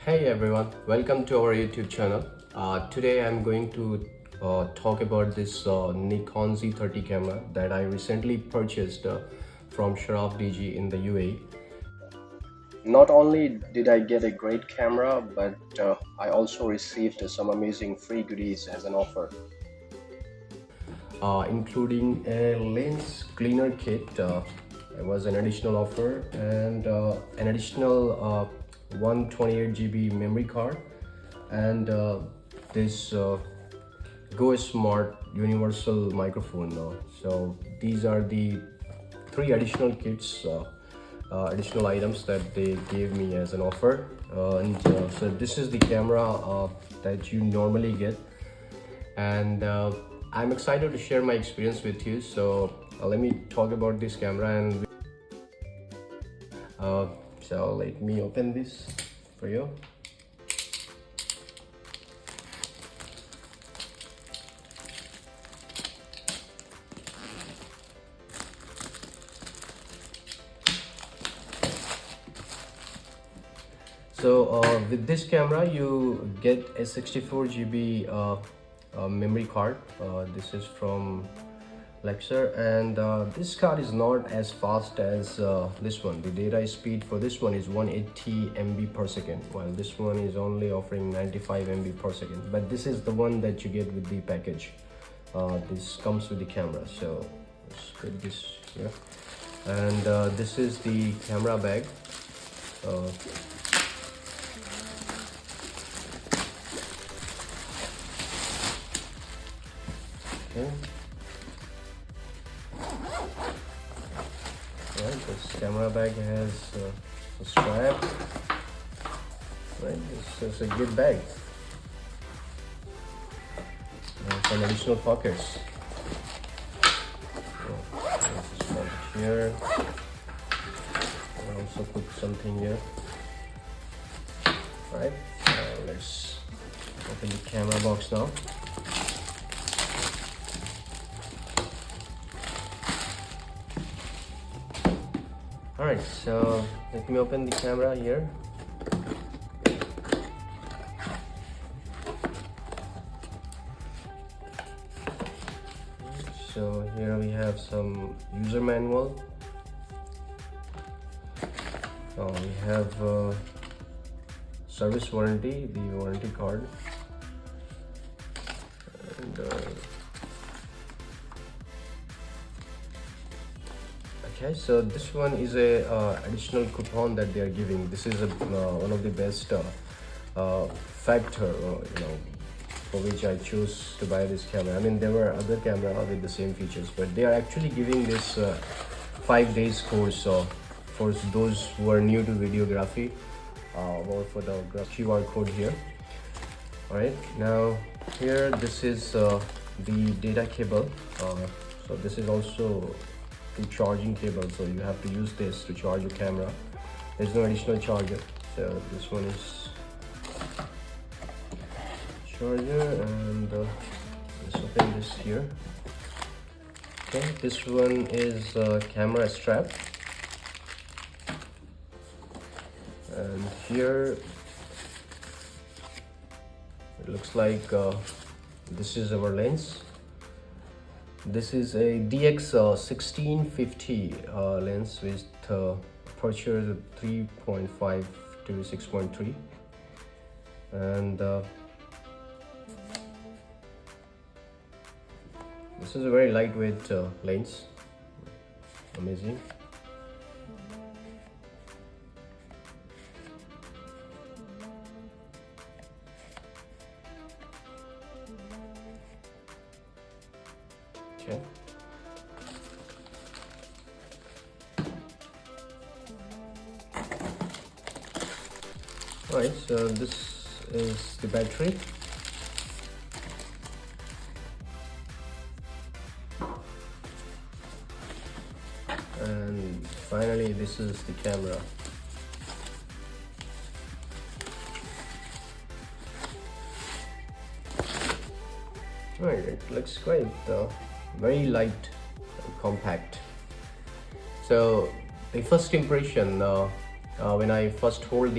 Hey everyone, welcome to our YouTube channel. Today I'm going to talk about this Nikon Z30 camera that I recently purchased from Sharaf DG in the UAE. Not only did I get a great camera, but I also received some amazing free goodies as an offer, including a lens cleaner kit. It was an additional offer, and an additional 128 GB memory card, and this GoSmart universal microphone. So these are the three additional kits, additional items that they gave me as an offer. So this is the camera that you normally get, and I'm excited to share my experience with you. So let me talk about this camera, and so let me open this for you. So with this camera you get a 64 GB memory card. This is from Lexer, and this card is not as fast as this one. The data speed for this one is 180 MB per second, while this one is only offering 95 MB per second. But this is the one that you get with the package. This comes with the camera. So let's put this here, and this is the camera bag. Okay. Right, this camera bag has a strap. Right, this is a good bag. Some additional pockets. This is one here. I'll also put something here. Right, let's open the camera box now. Alright, so let me open the camera here. So here we have some user manual. We have service warranty, the warranty card, and okay, so this one is a additional coupon that they are giving. This is one of the best factor, for which I chose to buy this camera. I mean, there were other camera with the same features, but they are actually giving this 5 days course for those who are new to videography, or for the QR code here. All right, now here this is the data cable. So this is also charging cable, so you have to use this to charge your camera. There's no additional charger, so this one is charger, and let's open this here. Okay, this one is camera strap, and here it looks like this is our lens. This is a DX 1650 lens with aperture 3.5 to 6.3, and this is a very lightweight lens. Amazing. Okay. Alright, so this is the battery. And finally, this is the camera. Alright, it looks great. Very light and compact. So the first impression when I first hold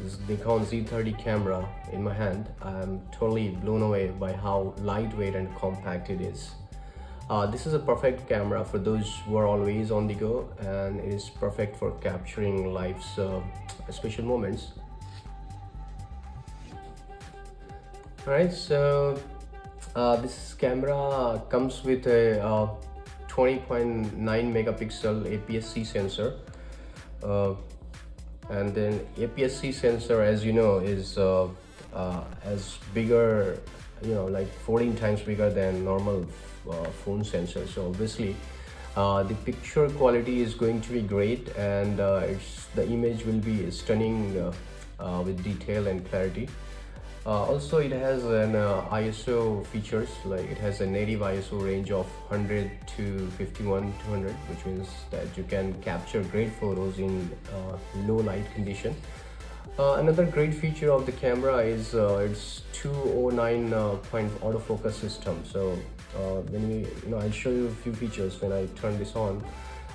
this Nikon Z30 camera in my hand, I'm totally blown away by how lightweight and compact it is. This is a perfect camera for those who are always on the go, and it is perfect for capturing life's special moments. Alright, so this camera comes with a 20.9 megapixel APS-C sensor, and then APS-C sensor, as you know, is as bigger, like 14 times bigger than normal phone sensor. So obviously the picture quality is going to be great, and the image will be stunning with detail and clarity. Also, it has an ISO features, like it has a native ISO range of 100 to 51-200, which means that you can capture great photos in low light condition. Another great feature of the camera is its 209 point autofocus system. So when I'll show you a few features when I turn this on.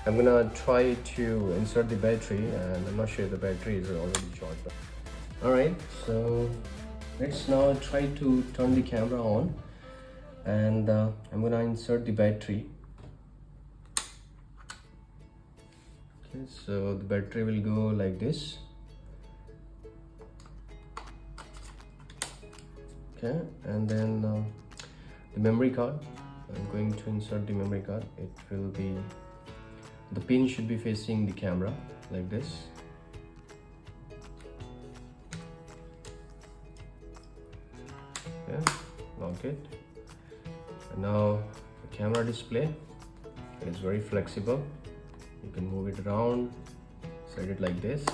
I'm gonna try to insert the battery, and I'm not sure if the battery is already charged. Alright, so let's now try to turn the camera on, and I'm gonna insert the battery. Okay, so the battery will go like this. Okay, and then the memory card. I'm going to insert the memory card. It will be, the pin should be facing the camera like this. Okay, lock it. And now the camera display is very flexible. You can move it around, set it like this.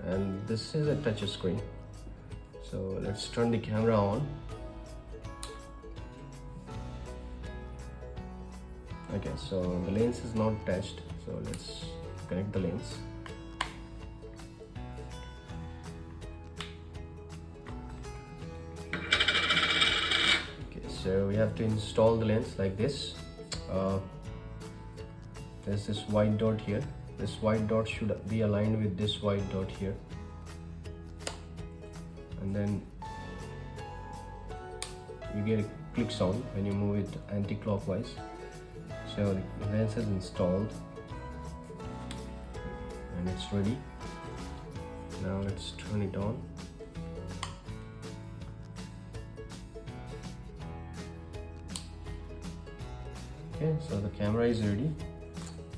And this is a touch screen. So let's turn the camera on. Okay, so the lens is not attached, so let's connect the lens. Okay, so we have to install the lens like this. There's this white dot here. This white dot should be aligned with this white dot here, and then you get a click sound when you move it anti-clockwise. So the lens is installed and it's ready. Now let's turn it on. Okay, so the camera is ready.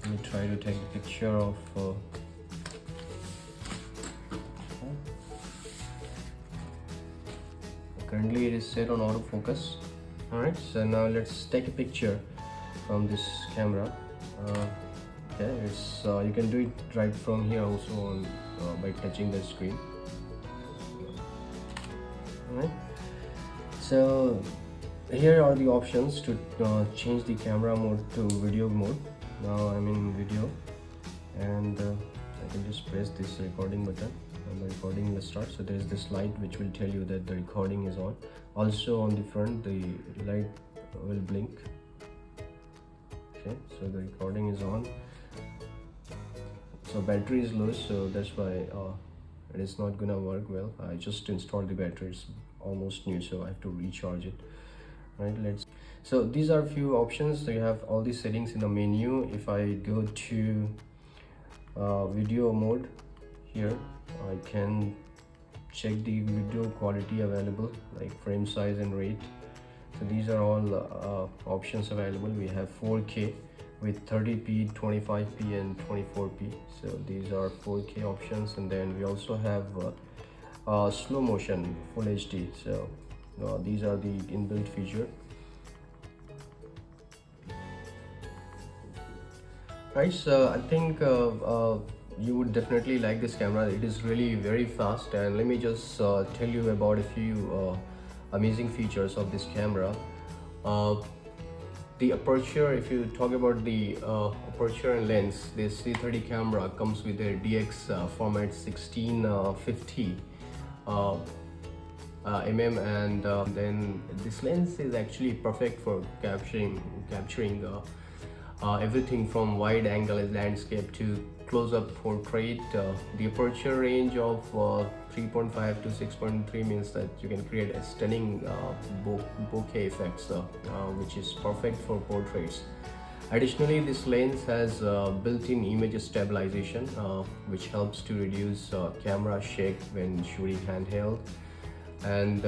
Let me try to take a picture of currently it is set on autofocus. Alright, so now let's take a picture from this camera. Okay, it's you can do it right from here also on by touching the screen. Alright, so here are the options to change the camera mode to video mode. Now I'm in video, and I can just press this recording button and the recording will start. So there's this light which will tell you that the recording is on. Also on the front the light will blink. Okay, so the recording is on. So battery is low, so that's why it is not gonna work well. I just installed the battery, it's almost new, so I have to recharge it. Right, so these are a few options. So you have all these settings in the menu. If I go to video mode here, I can check the video quality available, like frame size and rate. So these are all options available. We have 4K with 30p, 25p and 24p. So these are 4K options, and then we also have slow motion full HD. So these are the inbuilt feature. Right, so I think you would definitely like this camera. It is really very fast, and let me just tell you about a few amazing features of this camera. The aperture, if you talk about the aperture and lens, this Z30 camera comes with a DX format 1650 mm, and then this lens is actually perfect for capturing everything from wide angle landscape to close-up portrait. The aperture range of 3.5 to 6.3 means that you can create a stunning bokeh effects, which is perfect for portraits. Additionally, this lens has built-in image stabilization, which helps to reduce camera shake when shooting handheld. And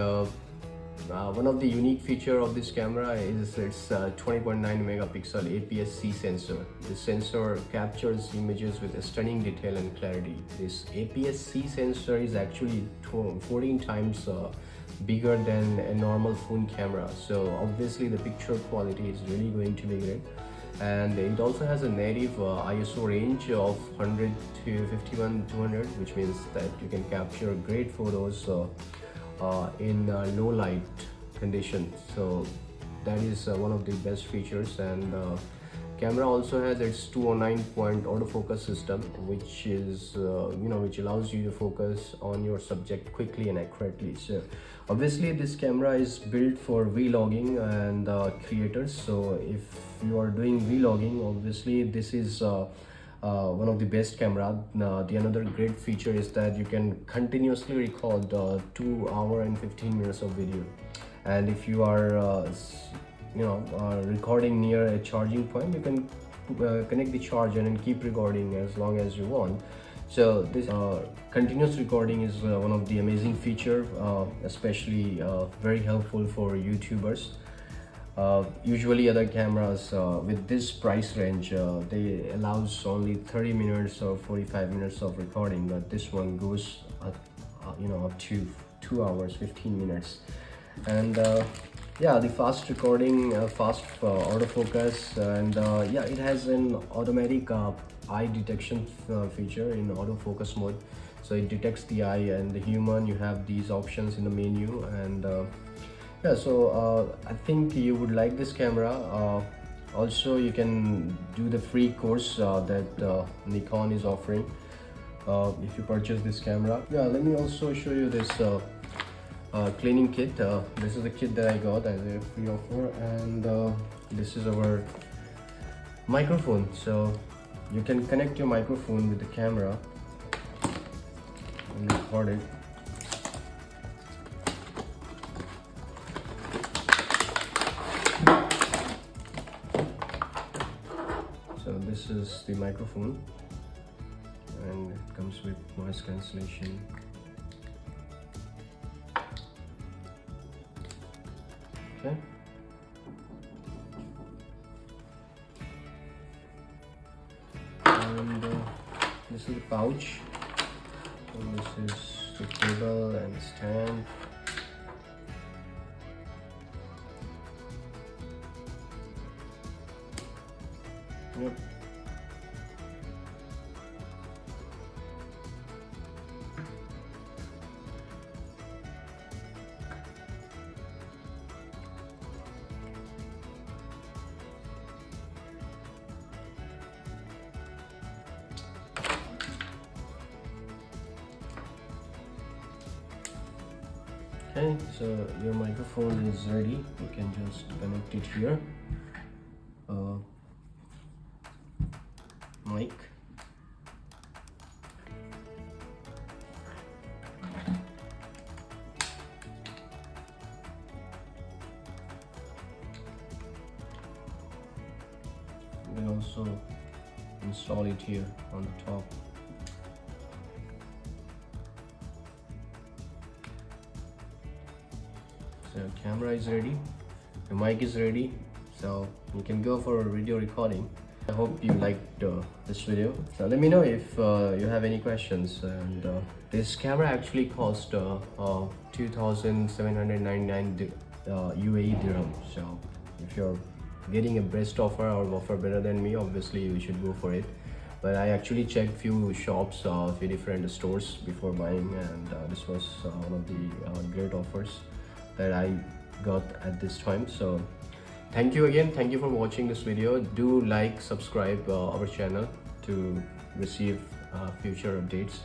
one of the unique feature of this camera is its 20.9 megapixel APS-C sensor. This sensor captures images with a stunning detail and clarity. This APS-C sensor is actually 14 times bigger than a normal phone camera, so obviously the picture quality is really going to be great. And it also has a native ISO range of 100 to 51-200, which means that you can capture great photos in low light conditions. So that is one of the best features. And camera also has its 209-point autofocus system, which is which allows you to focus on your subject quickly and accurately. So obviously this camera is built for vlogging and creators. So if you are doing vlogging, obviously this is one of the best camera. The another great feature is that you can continuously record 2 hours and 15 minutes of video. And if you are recording near a charging point, you can connect the charger and keep recording as long as you want. So this continuous recording is one of the amazing feature, especially very helpful for YouTubers. Usually other cameras with this price range, they allows only 30 minutes or 45 minutes of recording, but this one goes up to 2 hours 15 minutes. And yeah, the fast recording, fast autofocus, and yeah, it has an automatic eye detection feature in autofocus mode. So it detects the eye and the human. You have these options in the menu. And yeah, so I think you would like this camera. Also, you can do the free course that Nikon is offering if you purchase this camera. Yeah, let me also show you this cleaning kit. This is the kit that I got as a free offer, and this is our microphone. So you can connect your microphone with the camera and record it. So this is the microphone, and it comes with noise cancellation. Okay. And this is the pouch, and this is the cable and the stand. Yep. Okay, so your microphone is ready. You can just connect it here. Mic. You can also install it here on the top. So camera is ready, the mic is ready, so you can go for a video recording. I hope you liked this video. So let me know if you have any questions. And this camera actually cost 2,799 UAE dirham. So if you're getting a best offer or offer better than me, obviously you should go for it. But I actually checked few shops, few different stores before buying, and this was one of the great offers that I got at this time. So thank you again. Thank you for watching this video. Do like, subscribe our channel to receive future updates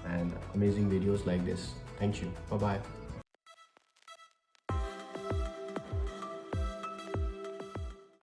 and amazing videos like this. Thank you. Bye bye.